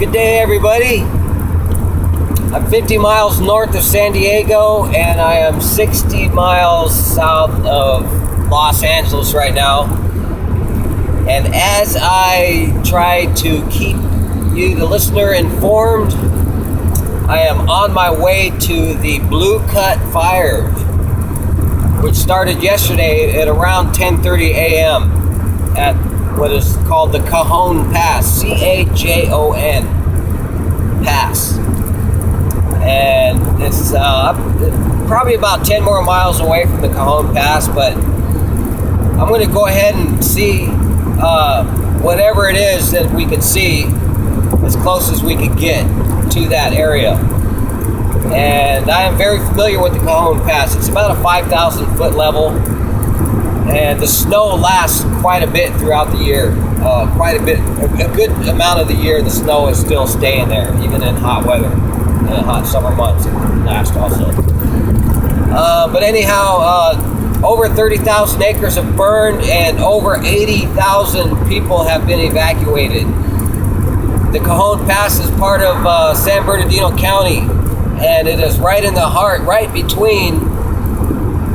Good day, everybody. I'm 50 miles north of San Diego, and I am 60 miles south of Los Angeles right now. And as I try to keep you, the listener, informed, I am on my way to the Blue Cut Fire, which started yesterday at around 10:30 a.m. at what is called the Cajon Pass, C-A-J-O-N Pass. And it's probably about 10 more miles away from the Cajon Pass, but I'm going to go ahead and see whatever it is that we can see as close as we can get to that area. And I am very familiar with the Cajon Pass. It's about a 5,000 foot level, and the snow lasts quite a bit throughout the year. Quite a bit, a good amount of the year, the snow is still staying there, even in hot weather. In the hot summer months, it can last also. But anyhow, over 30,000 acres have burned, and over 80,000 people have been evacuated. The Cajon Pass is part of San Bernardino County, and it is right in the heart, right between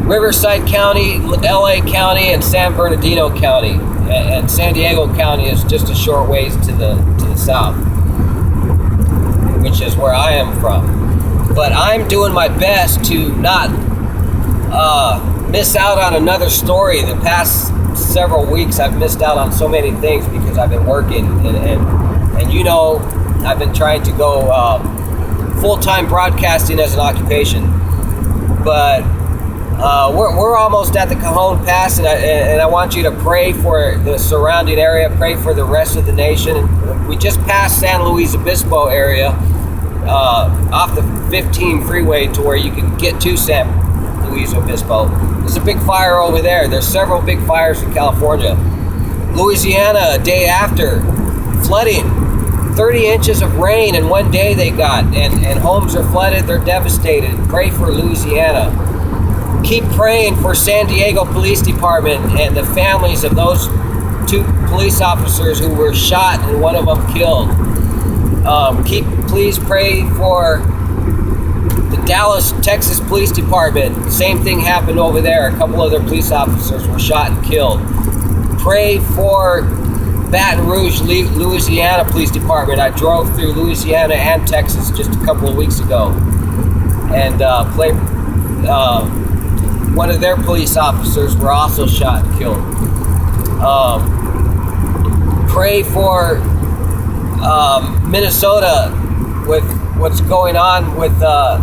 Riverside County, LA County, and San Bernardino County. And San Diego County is just a short ways to the south, which is where I am from. But I'm doing my best to not miss out on another story. The past several weeks I've missed out on so many things because I've been working, and you know, I've been trying to go full-time broadcasting as an occupation. But we're almost at the Cajon Pass, and I want you to pray for the surrounding area, pray for the rest of the nation. We just passed San Luis Obispo area, off the 15 freeway to where you can get to San Luis Obispo. There's a big fire over there. There's several big fires in California. Louisiana, a day after, flooding. 30 inches of rain in one day they got, and homes are flooded. They're devastated. Pray for Louisiana. Keep praying for San Diego Police Department and the families of those 2 police officers who were shot and one of them killed. Please pray for the Dallas, Texas Police Department. Same thing happened over there. A couple of their police officers were shot and killed. Pray for Baton Rouge, Louisiana Police Department. I drove through Louisiana and Texas just a couple of weeks ago, and one of their police officers were also shot and killed. Pray for Minnesota with what's going on with a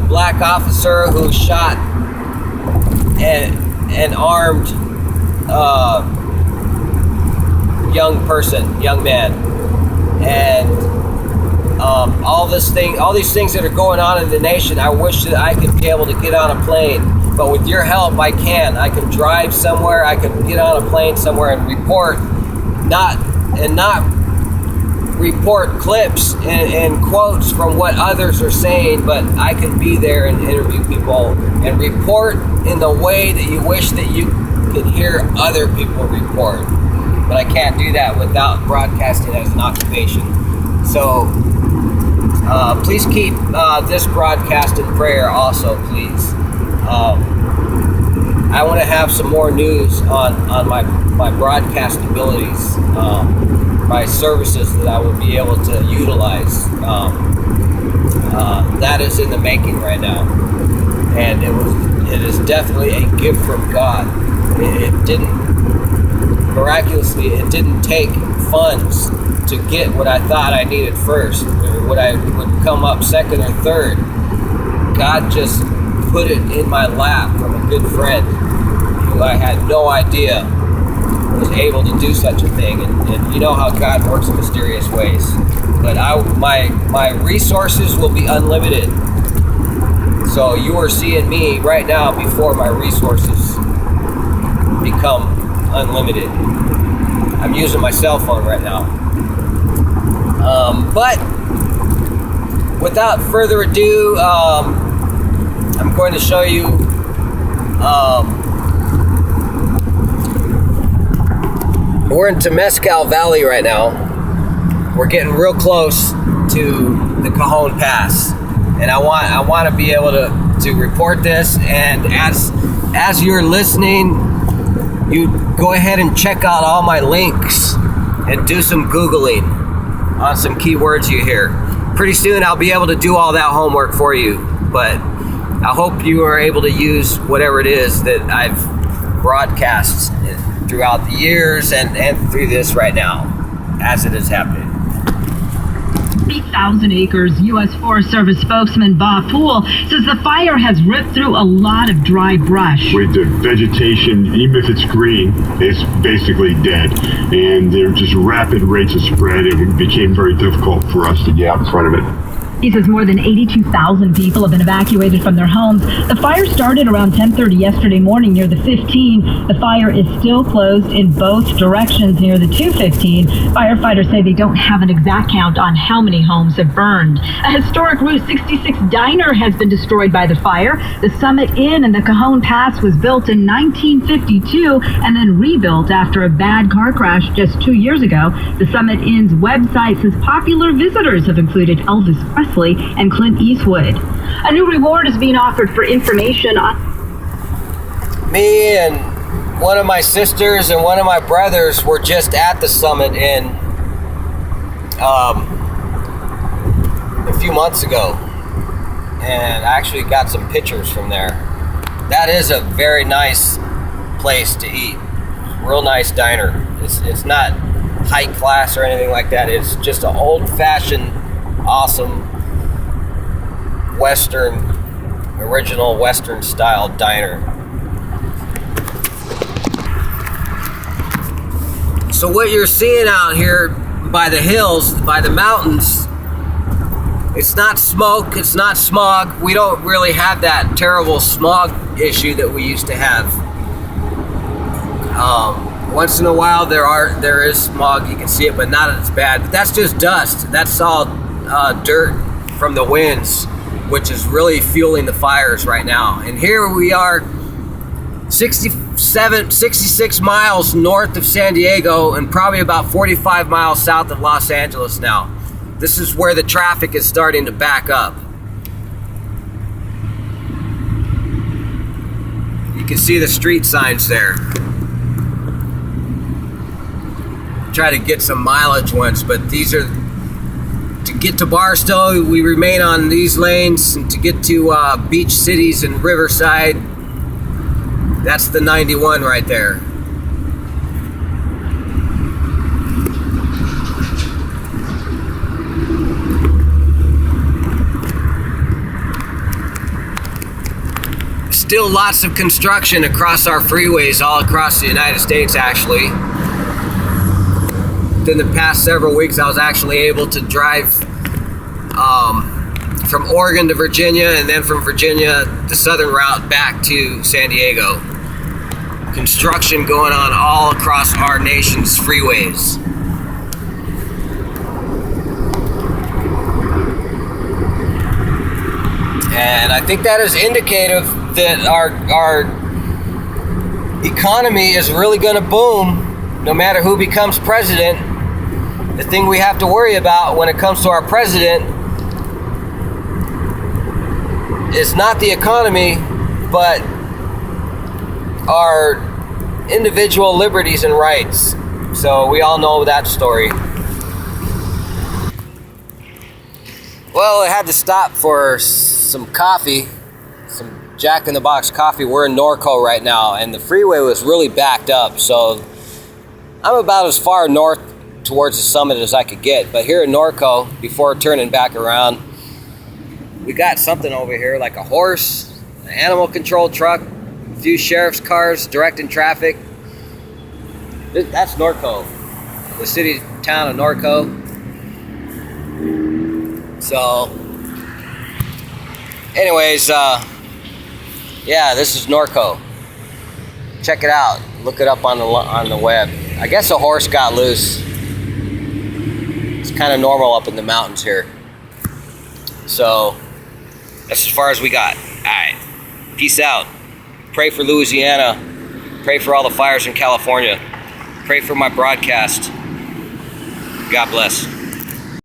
black officer who shot an armed young man, and all these things that are going on in the nation. I wish that I could be able to get on a plane, but with your help, I can drive somewhere. I can get on a plane somewhere and report, not report clips and quotes from what others are saying, but I can be there and interview people and report in the way that you wish that you could hear other people report. But I can't do that without broadcasting as an occupation. So please keep this broadcast in prayer also, please. I want to have some more news on my broadcast abilities, my services that I would be able to utilize. That is in the making right now, and it is definitely a gift from God. It didn't take funds to get what I thought I needed first, or what I would come up second or third. God just put it in my lap from a good friend who I had no idea was able to do such a thing. And you know how God works in mysterious ways. But my resources will be unlimited. So you are seeing me right now before my resources become unlimited. I'm using my cell phone right now. But without further ado, I'm going to show you we're in Temescal Valley right now, we're getting real close to the Cajon Pass, and I want to be able to report this. And as you're listening, you go ahead and check out all my links and do some Googling on some keywords you hear. Pretty soon I'll be able to do all that homework for you, but I hope you are able to use whatever it is that I've broadcast throughout the years and through this right now as it is happening. 3,000 acres. U.S. Forest Service spokesman Bob Poole says the fire has ripped through a lot of dry brush. With the vegetation, even if it's green, it's basically dead. And there were just rapid rates of spread. It became very difficult for us to get out in front of it. He says more than 82,000 people have been evacuated from their homes. The fire started around 10:30 yesterday morning near the 15. The fire is still closed in both directions near the 215. Firefighters say they don't have an exact count on how many homes have burned. A historic Route 66 diner has been destroyed by the fire. The Summit Inn in the Cajon Pass was built in 1952 and then rebuilt after a bad car crash just 2 years ago. The Summit Inn's website says popular visitors have included Elvis Presley and Clint Eastwood. A new reward is being offered for information on... Me and one of my sisters and one of my brothers were just at the Summit Inn a few months ago, and I actually got some pictures from there. That is a very nice place to eat. Real nice diner. It's not high class or anything like that. It's just an old-fashioned, awesome original Western style diner. So what you're seeing out here by the hills, by the mountains, it's not smoke, it's not smog. We don't really have that terrible smog issue that we used to have. Once in a while there is smog, you can see it, but not as bad. But that's just dust. That's all dirt from the winds, which is really fueling the fires right now. And here we are 66 miles north of San Diego and probably about 45 miles south of Los Angeles now. This is where the traffic is starting to back up. You can see the street signs there. Try to get some mileage ones, but these are to get to Barstow. We remain on these lanes, and to get to beach cities and Riverside, that's the 91 right there. Still lots of construction across our freeways all across the United States, actually. In the past several weeks, I was actually able to drive from Oregon to Virginia, and then from Virginia, the southern route back to San Diego. Construction going on all across our nation's freeways. And I think that is indicative that our economy is really going to boom no matter who becomes president. The thing we have to worry about when it comes to our president is not the economy, but our individual liberties and rights. So we all know that story. Well, I had to stop for some coffee, some Jack in the Box coffee. We're in Norco right now, and the freeway was really backed up. So I'm about as far north towards the summit as I could get. But here in Norco, before turning back around, we got something over here like a horse, an animal control truck, a few sheriff's cars directing traffic. That's Norco, the city town of Norco. So anyways, yeah, this is Norco. Check it out. Look it up on the web. I guess a horse got loose. It's kind of normal up in the mountains here. So that's as far as we got. All right. Peace out. Pray for Louisiana. Pray for all the fires in California. Pray for my broadcast. God bless.